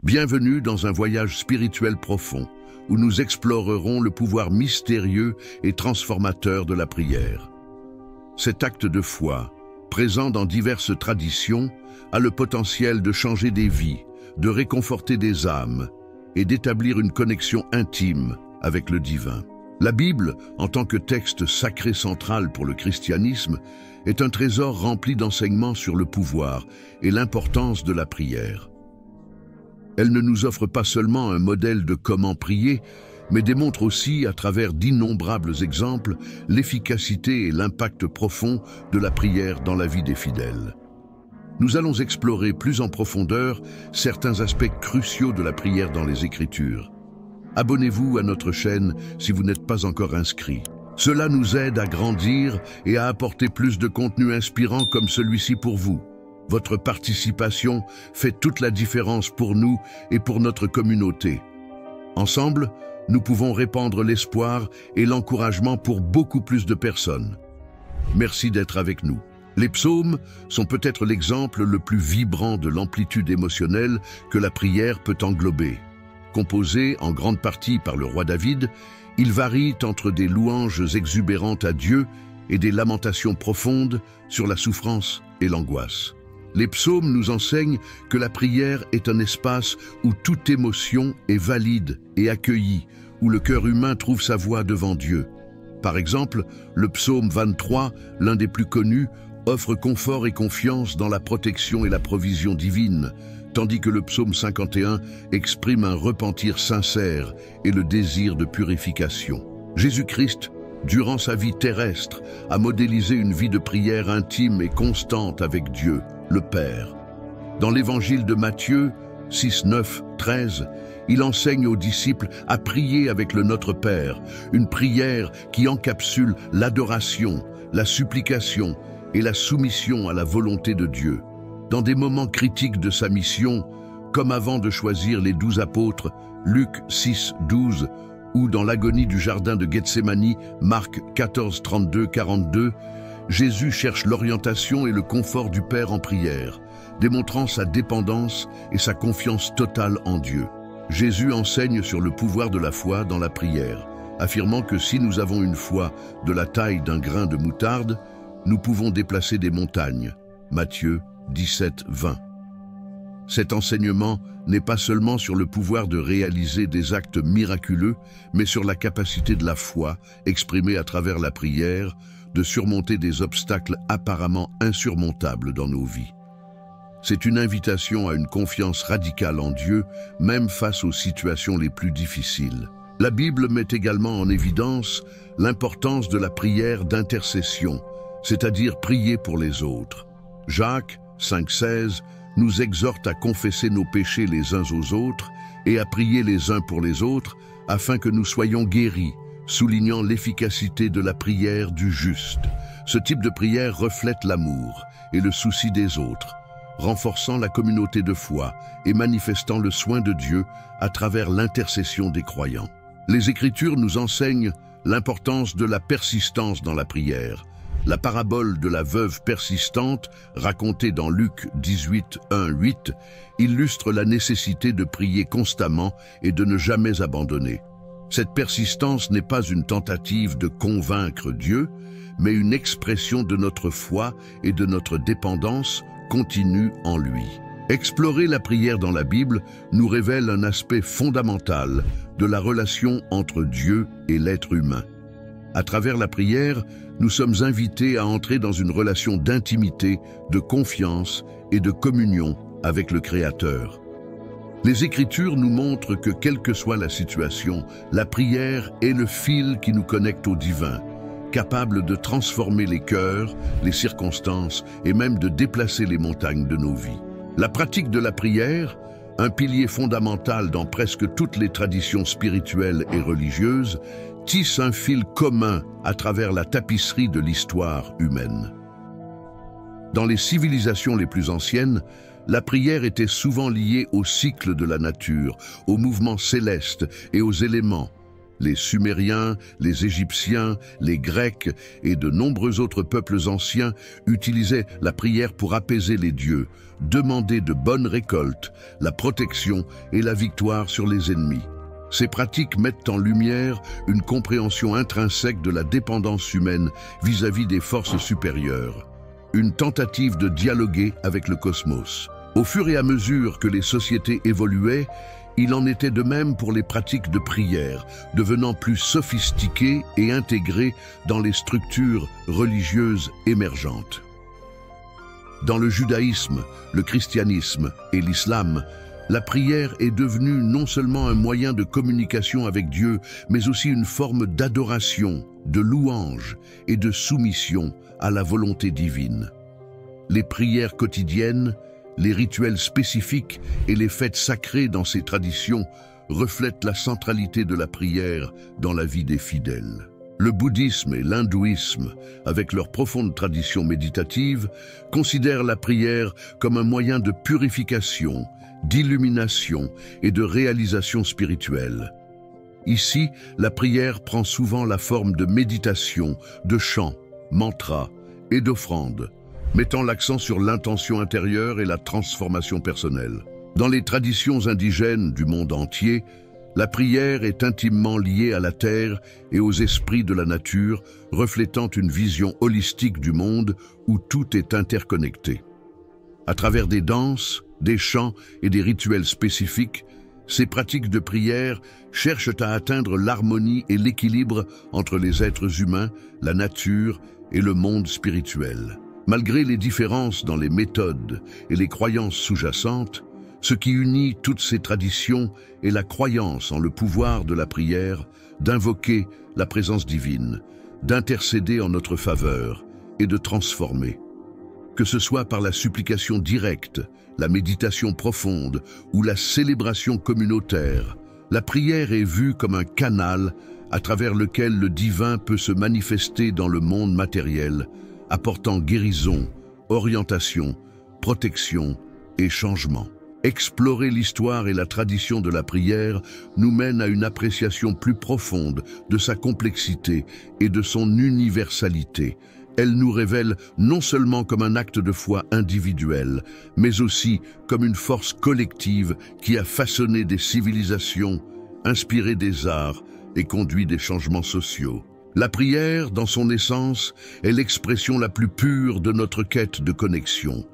Bienvenue dans un voyage spirituel profond, où nous explorerons le pouvoir mystérieux et transformateur de la prière. Cet acte de foi, présent dans diverses traditions, a le potentiel de changer des vies, de réconforter des âmes et d'établir une connexion intime avec le divin. La Bible, en tant que texte sacré central pour le christianisme, est un trésor rempli d'enseignements sur le pouvoir et l'importance de la prière. Elle ne nous offre pas seulement un modèle de comment prier, mais démontre aussi, à travers d'innombrables exemples, l'efficacité et l'impact profond de la prière dans la vie des fidèles. Nous allons explorer plus en profondeur certains aspects cruciaux de la prière dans les Écritures. Abonnez-vous à notre chaîne si vous n'êtes pas encore inscrit. Cela nous aide à grandir et à apporter plus de contenu inspirant comme celui-ci pour vous. Votre participation fait toute la différence pour nous et pour notre communauté. Ensemble, nous pouvons répandre l'espoir et l'encouragement pour beaucoup plus de personnes. Merci d'être avec nous. Les psaumes sont peut-être l'exemple le plus vibrant de l'amplitude émotionnelle que la prière peut englober. Composés en grande partie par le roi David, ils varient entre des louanges exubérantes à Dieu et des lamentations profondes sur la souffrance et l'angoisse. Les psaumes nous enseignent que la prière est un espace où toute émotion est valide et accueillie, où le cœur humain trouve sa voie devant Dieu. Par exemple, le psaume 23, l'un des plus connus, offre confort et confiance dans la protection et la provision divine, tandis que le psaume 51 exprime un repentir sincère et le désir de purification. Jésus-Christ, durant sa vie terrestre, a modélisé une vie de prière intime et constante avec Dieu, le Père. Dans l'évangile de Matthieu 6, 9, 13, il enseigne aux disciples à prier avec le Notre Père, une prière qui encapsule l'adoration, la supplication et la soumission à la volonté de Dieu. Dans des moments critiques de sa mission, comme avant de choisir les 12 apôtres, Luc 6, 12, ou dans l'agonie du jardin de Gethsémani, Marc 14, 32, 42, Jésus cherche l'orientation et le confort du Père en prière, démontrant sa dépendance et sa confiance totale en Dieu. Jésus enseigne sur le pouvoir de la foi dans la prière, affirmant que si nous avons une foi de la taille d'un grain de moutarde, nous pouvons déplacer des montagnes. Matthieu 17, 20. Cet enseignement n'est pas seulement sur le pouvoir de réaliser des actes miraculeux, mais sur la capacité de la foi, exprimée à travers la prière, de surmonter des obstacles apparemment insurmontables dans nos vies. C'est une invitation à une confiance radicale en Dieu, même face aux situations les plus difficiles. La Bible met également en évidence l'importance de la prière d'intercession, c'est-à-dire prier pour les autres. Jacques 5,16 nous exhorte à confesser nos péchés les uns aux autres et à prier les uns pour les autres afin que nous soyons guéris, soulignant l'efficacité de la prière du juste. Ce type de prière reflète l'amour et le souci des autres, renforçant la communauté de foi et manifestant le soin de Dieu à travers l'intercession des croyants. Les Écritures nous enseignent l'importance de la persistance dans la prière. La parabole de la veuve persistante, racontée dans Luc 18, 1, 8, illustre la nécessité de prier constamment et de ne jamais abandonner. Cette persistance n'est pas une tentative de convaincre Dieu, mais une expression de notre foi et de notre dépendance continue en lui. Explorer la prière dans la Bible nous révèle un aspect fondamental de la relation entre Dieu et l'être humain. À travers la prière, nous sommes invités à entrer dans une relation d'intimité, de confiance et de communion avec le Créateur. Les Écritures nous montrent que quelle que soit la situation, la prière est le fil qui nous connecte au divin, capable de transformer les cœurs, les circonstances et même de déplacer les montagnes de nos vies. La pratique de la prière, un pilier fondamental dans presque toutes les traditions spirituelles et religieuses, tisse un fil commun à travers la tapisserie de l'histoire humaine. Dans les civilisations les plus anciennes, la prière était souvent liée au cycle de la nature, aux mouvements célestes et aux éléments. Les Sumériens, les Égyptiens, les Grecs et de nombreux autres peuples anciens utilisaient la prière pour apaiser les dieux, demander de bonnes récoltes, la protection et la victoire sur les ennemis. Ces pratiques mettent en lumière une compréhension intrinsèque de la dépendance humaine vis-à-vis des forces supérieures, une tentative de dialoguer avec le cosmos. Au fur et à mesure que les sociétés évoluaient, il en était de même pour les pratiques de prière, devenant plus sophistiquées et intégrées dans les structures religieuses émergentes. Dans le judaïsme, le christianisme et l'islam, la prière est devenue non seulement un moyen de communication avec Dieu, mais aussi une forme d'adoration, de louange et de soumission à la volonté divine. Les prières quotidiennes, les rituels spécifiques et les fêtes sacrées dans ces traditions reflètent la centralité de la prière dans la vie des fidèles. Le bouddhisme et l'hindouisme, avec leur profonde tradition méditative, considèrent la prière comme un moyen de purification, d'illumination et de réalisation spirituelle. Ici, la prière prend souvent la forme de méditation, de chants, mantras et d'offrandes, mettant l'accent sur l'intention intérieure et la transformation personnelle. Dans les traditions indigènes du monde entier, la prière est intimement liée à la terre et aux esprits de la nature, reflétant une vision holistique du monde où tout est interconnecté. À travers des danses, des chants et des rituels spécifiques, ces pratiques de prière cherchent à atteindre l'harmonie et l'équilibre entre les êtres humains, la nature et le monde spirituel. Malgré les différences dans les méthodes et les croyances sous-jacentes, ce qui unit toutes ces traditions est la croyance en le pouvoir de la prière, d'invoquer la présence divine, d'intercéder en notre faveur et de transformer. Que ce soit par la supplication directe, la méditation profonde ou la célébration communautaire, la prière est vue comme un canal à travers lequel le divin peut se manifester dans le monde matériel, apportant guérison, orientation, protection et changement. Explorer l'histoire et la tradition de la prière nous mène à une appréciation plus profonde de sa complexité et de son universalité. Elle nous révèle non seulement comme un acte de foi individuel, mais aussi comme une force collective qui a façonné des civilisations, inspiré des arts et conduit des changements sociaux. La prière, dans son essence, est l'expression la plus pure de notre quête de connexion.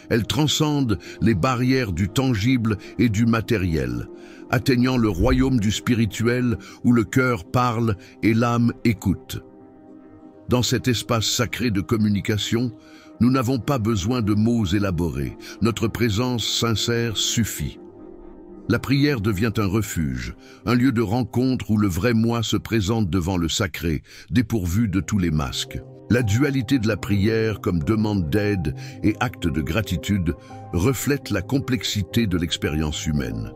Elle transcende les barrières du tangible et du matériel, atteignant le royaume du spirituel où le cœur parle et l'âme écoute. Dans cet espace sacré de communication, nous n'avons pas besoin de mots élaborés. Notre présence sincère suffit. La prière devient un refuge, un lieu de rencontre où le vrai moi se présente devant le sacré, dépourvu de tous les masques. La dualité de la prière comme demande d'aide et acte de gratitude reflète la complexité de l'expérience humaine.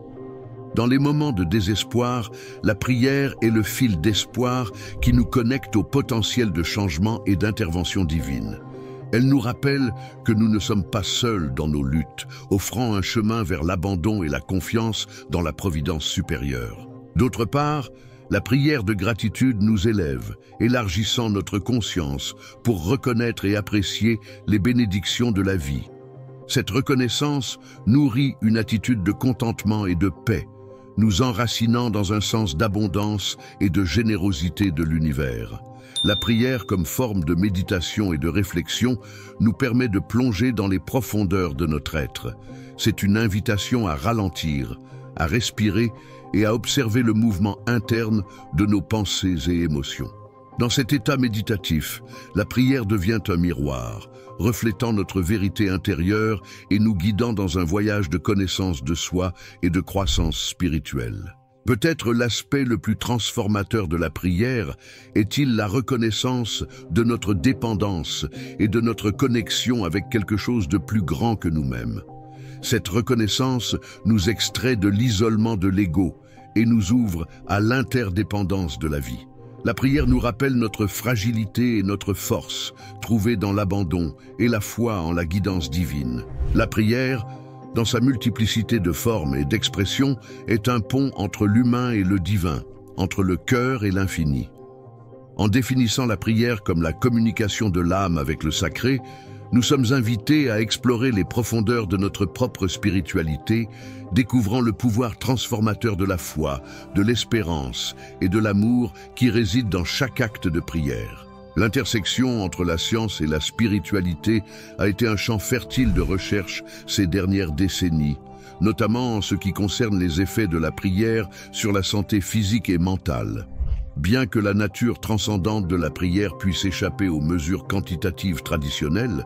Dans les moments de désespoir, la prière est le fil d'espoir qui nous connecte au potentiel de changement et d'intervention divine. Elle nous rappelle que nous ne sommes pas seuls dans nos luttes, offrant un chemin vers l'abandon et la confiance dans la providence supérieure. D'autre part, la prière de gratitude nous élève, élargissant notre conscience pour reconnaître et apprécier les bénédictions de la vie. Cette reconnaissance nourrit une attitude de contentement et de paix, nous enracinant dans un sens d'abondance et de générosité de l'univers. La prière comme forme de méditation et de réflexion nous permet de plonger dans les profondeurs de notre être. C'est une invitation à ralentir, à respirer et à observer le mouvement interne de nos pensées et émotions. Dans cet état méditatif, la prière devient un miroir, reflétant notre vérité intérieure et nous guidant dans un voyage de connaissance de soi et de croissance spirituelle. Peut-être l'aspect le plus transformateur de la prière est-il la reconnaissance de notre dépendance et de notre connexion avec quelque chose de plus grand que nous-mêmes. Cette reconnaissance nous extrait de l'isolement de l'ego et nous ouvre à l'interdépendance de la vie. La prière nous rappelle notre fragilité et notre force, trouvée dans l'abandon et la foi en la guidance divine. La prière, dans sa multiplicité de formes et d'expressions, est un pont entre l'humain et le divin, entre le cœur et l'infini. En définissant la prière comme la communication de l'âme avec le sacré, nous sommes invités à explorer les profondeurs de notre propre spiritualité, découvrant le pouvoir transformateur de la foi, de l'espérance et de l'amour qui réside dans chaque acte de prière. L'intersection entre la science et la spiritualité a été un champ fertile de recherche ces dernières décennies, notamment en ce qui concerne les effets de la prière sur la santé physique et mentale. Bien que la nature transcendante de la prière puisse échapper aux mesures quantitatives traditionnelles,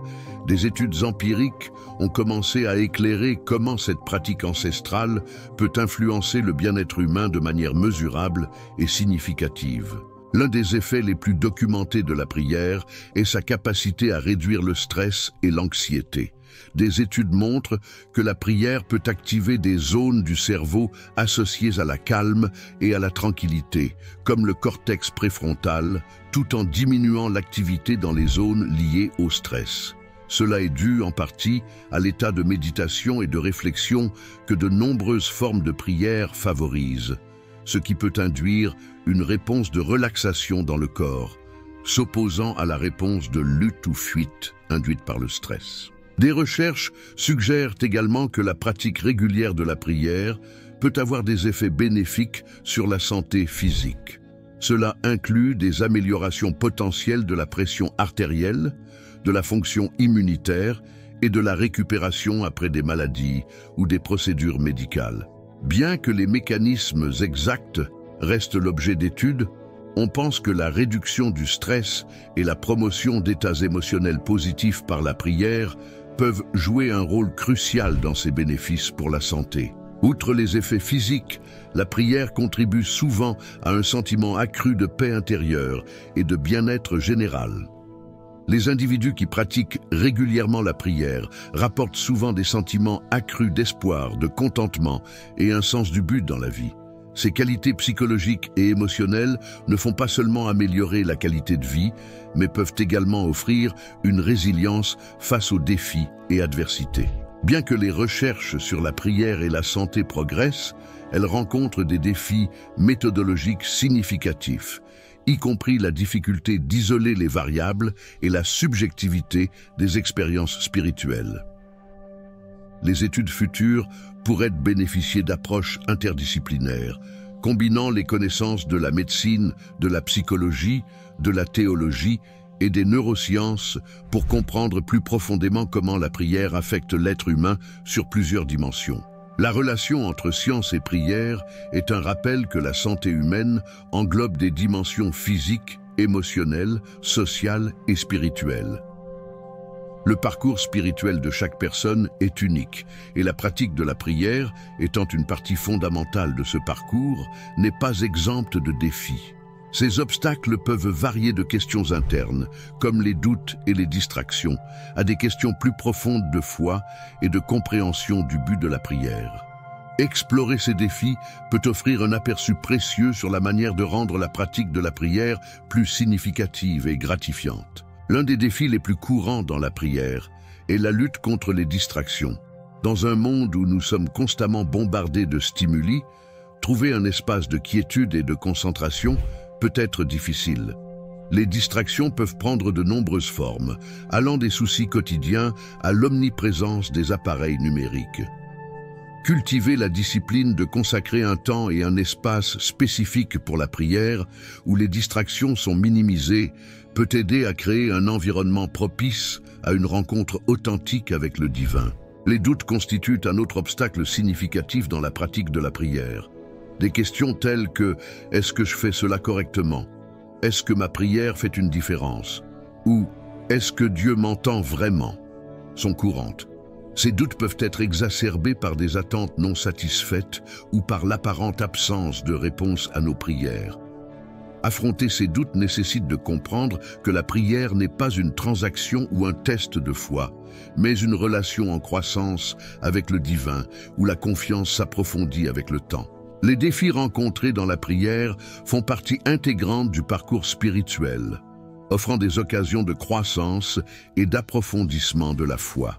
des études empiriques ont commencé à éclairer comment cette pratique ancestrale peut influencer le bien-être humain de manière mesurable et significative. L'un des effets les plus documentés de la prière est sa capacité à réduire le stress et l'anxiété. Des études montrent que la prière peut activer des zones du cerveau associées à la calme et à la tranquillité, comme le cortex préfrontal, tout en diminuant l'activité dans les zones liées au stress. Cela est dû en partie à l'état de méditation et de réflexion que de nombreuses formes de prière favorisent, ce qui peut induire une réponse de relaxation dans le corps, s'opposant à la réponse de lutte ou fuite induite par le stress. Des recherches suggèrent également que la pratique régulière de la prière peut avoir des effets bénéfiques sur la santé physique. Cela inclut des améliorations potentielles de la pression artérielle, de la fonction immunitaire et de la récupération après des maladies ou des procédures médicales. Bien que les mécanismes exacts restent l'objet d'études, on pense que la réduction du stress et la promotion d'états émotionnels positifs par la prière peuvent jouer un rôle crucial dans ses bénéfices pour la santé. Outre les effets physiques, la prière contribue souvent à un sentiment accru de paix intérieure et de bien-être général. Les individus qui pratiquent régulièrement la prière rapportent souvent des sentiments accrus d'espoir, de contentement et un sens du but dans la vie. Ces qualités psychologiques et émotionnelles ne font pas seulement améliorer la qualité de vie, mais peuvent également offrir une résilience face aux défis et adversités. Bien que les recherches sur la prière et la santé progressent, elles rencontrent des défis méthodologiques significatifs, y compris la difficulté d'isoler les variables et la subjectivité des expériences spirituelles. Les études futures pourraient bénéficier d'approches interdisciplinaires, combinant les connaissances de la médecine, de la psychologie, de la théologie et des neurosciences pour comprendre plus profondément comment la prière affecte l'être humain sur plusieurs dimensions. La relation entre science et prière est un rappel que la santé humaine englobe des dimensions physiques, émotionnelles, sociales et spirituelles. Le parcours spirituel de chaque personne est unique et la pratique de la prière, étant une partie fondamentale de ce parcours, n'est pas exempte de défis. Ces obstacles peuvent varier de questions internes, comme les doutes et les distractions, à des questions plus profondes de foi et de compréhension du but de la prière. Explorer ces défis peut offrir un aperçu précieux sur la manière de rendre la pratique de la prière plus significative et gratifiante. L'un des défis les plus courants dans la prière est la lutte contre les distractions. Dans un monde où nous sommes constamment bombardés de stimuli, trouver un espace de quiétude et de concentration peut être difficile. Les distractions peuvent prendre de nombreuses formes, allant des soucis quotidiens à l'omniprésence des appareils numériques. Cultiver la discipline de consacrer un temps et un espace spécifiques pour la prière, où les distractions sont minimisées, peut aider à créer un environnement propice à une rencontre authentique avec le divin. Les doutes constituent un autre obstacle significatif dans la pratique de la prière. Des questions telles que « Est-ce que je fais cela correctement ? Est-ce que ma prière fait une différence ? Ou « Est-ce que Dieu m'entend vraiment ?» sont courantes. Ces doutes peuvent être exacerbés par des attentes non satisfaites ou par l'apparente absence de réponse à nos prières. Affronter ces doutes nécessite de comprendre que la prière n'est pas une transaction ou un test de foi, mais une relation en croissance avec le divin, où la confiance s'approfondit avec le temps. Les défis rencontrés dans la prière font partie intégrante du parcours spirituel, offrant des occasions de croissance et d'approfondissement de la foi.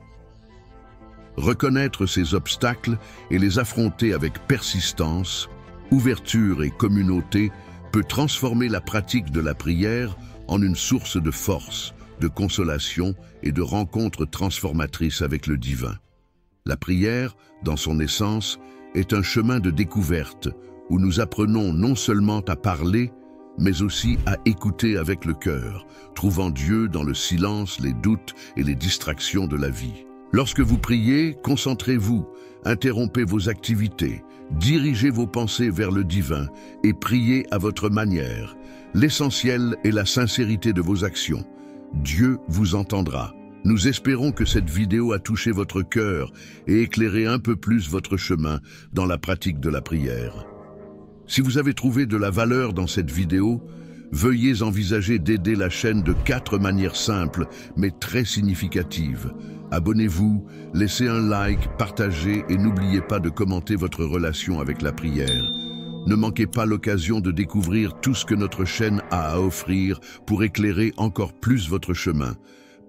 Reconnaître ces obstacles et les affronter avec persistance ouverture et communauté peut transformer la pratique de la prière en une source de force, de consolation et de rencontres transformatrices avec le divin. La prière, dans son essence, est un chemin de découverte où nous apprenons non seulement à parler, mais aussi à écouter avec le cœur, trouvant Dieu dans le silence, les doutes et les distractions de la vie. Lorsque vous priez, concentrez-vous, interrompez vos activités, dirigez vos pensées vers le divin et priez à votre manière. L'essentiel est la sincérité de vos actions. Dieu vous entendra. Nous espérons que cette vidéo a touché votre cœur et éclairé un peu plus votre chemin dans la pratique de la prière. Si vous avez trouvé de la valeur dans cette vidéo, veuillez envisager d'aider la chaîne de 4 manières simples mais très significatives. Abonnez-vous, laissez un like, partagez et n'oubliez pas de commenter votre relation avec la prière. Ne manquez pas l'occasion de découvrir tout ce que notre chaîne a à offrir pour éclairer encore plus votre chemin.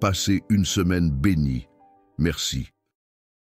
Passez une semaine bénie. Merci.